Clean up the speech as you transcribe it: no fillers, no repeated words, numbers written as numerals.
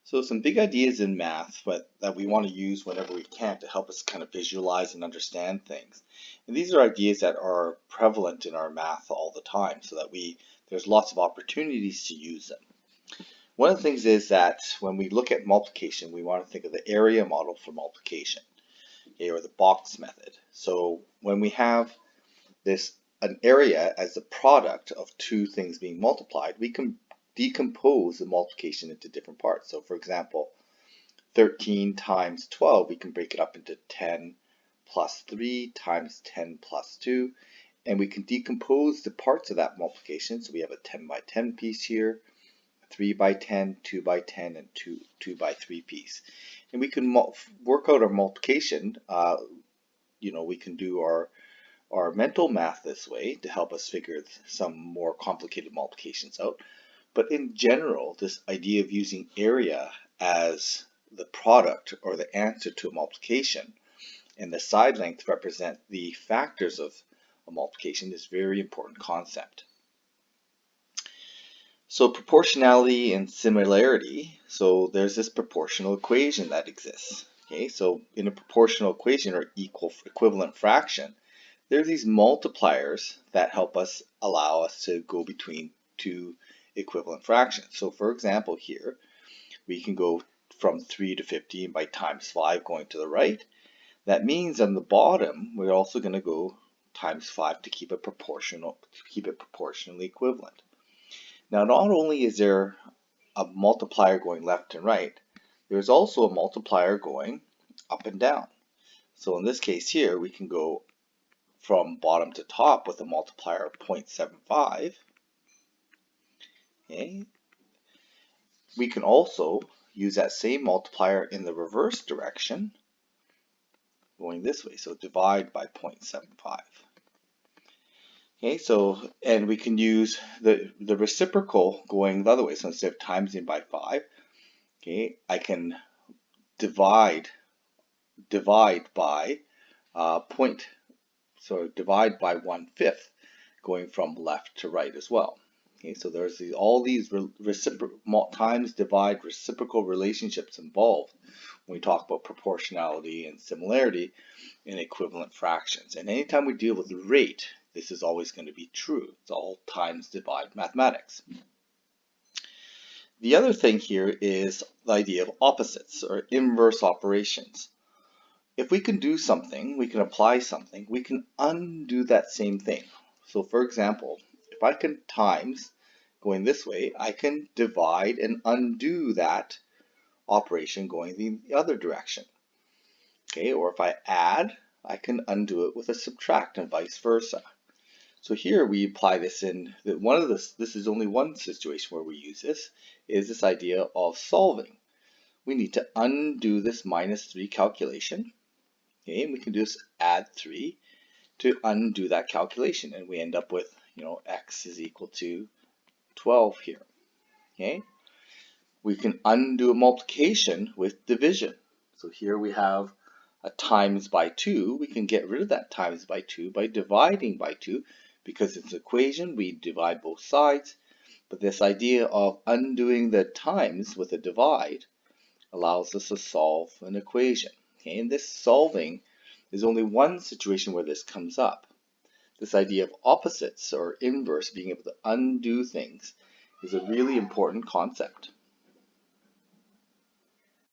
So some big ideas in math, but that we want to use whenever we can to help us kind of visualize and understand things. And these are ideas that are prevalent in our math all the time, so that there's lots of opportunities to use them. One of the things is that when we look at multiplication, we want to think of the area model for multiplication, okay, or the box method. So when we have an area as the product of two things being multiplied, we can decompose the multiplication into different parts. So for example, 13 times 12, we can break it up into 10 plus 3 times 10 plus 2, and we can decompose the parts of that multiplication. So we have a 10 by 10 piece here, 3 by 10, 2 by 10, and 2 by 3 piece. And we can work out our multiplication. We can do our mental math this way to help us figure some more complicated multiplications out. But in general, this idea of using area as the product or the answer to a multiplication and the side length represent the factors of a multiplication is a very important concept. So proportionality and similarity, so there's this proportional equation that exists. Okay, so in a proportional equation or equivalent fraction, there are these multipliers that allow us to go between two equivalent fractions. So for example here, we can go from 3 to 15 by times 5 going to the right. That means on the bottom, we're also going to go times 5 to keep it proportionally equivalent. Now, not only is there a multiplier going left and right, there's also a multiplier going up and down. So in this case here, we can go from bottom to top with a multiplier of 0.75. Okay. We can also use that same multiplier in the reverse direction, going this way, so divide by 0.75. Okay, so, and we can use the reciprocal going the other way. So instead of timesing by 5, okay, I can divide by divide by 1/5, going from left to right as well. Okay, so there's all these times divide reciprocal relationships involved when we talk about proportionality and similarity in equivalent fractions. And anytime we deal with the rate, this is always going to be true. It's all times divide mathematics. The other thing here is the idea of opposites or inverse operations. If we can do something, we can apply something, we can undo that same thing. So for example, if I can times going this way, I can divide and undo that operation going the other direction. Okay, or if I add, I can undo it with a subtract and vice versa. So here we apply this in this is only one situation where we use this, is this idea of solving. We need to undo this -3 calculation. Okay, and we can just add 3 to undo that calculation, and we end up with, x is equal to 12 here. Okay, we can undo a multiplication with division. So here we have a times by 2. We can get rid of that times by 2 by dividing by 2, because it's an equation, we divide both sides. But this idea of undoing the times with a divide allows us to solve an equation. Okay, and this solving is only one situation where this comes up. This idea of opposites or inverse, being able to undo things, is a really important concept.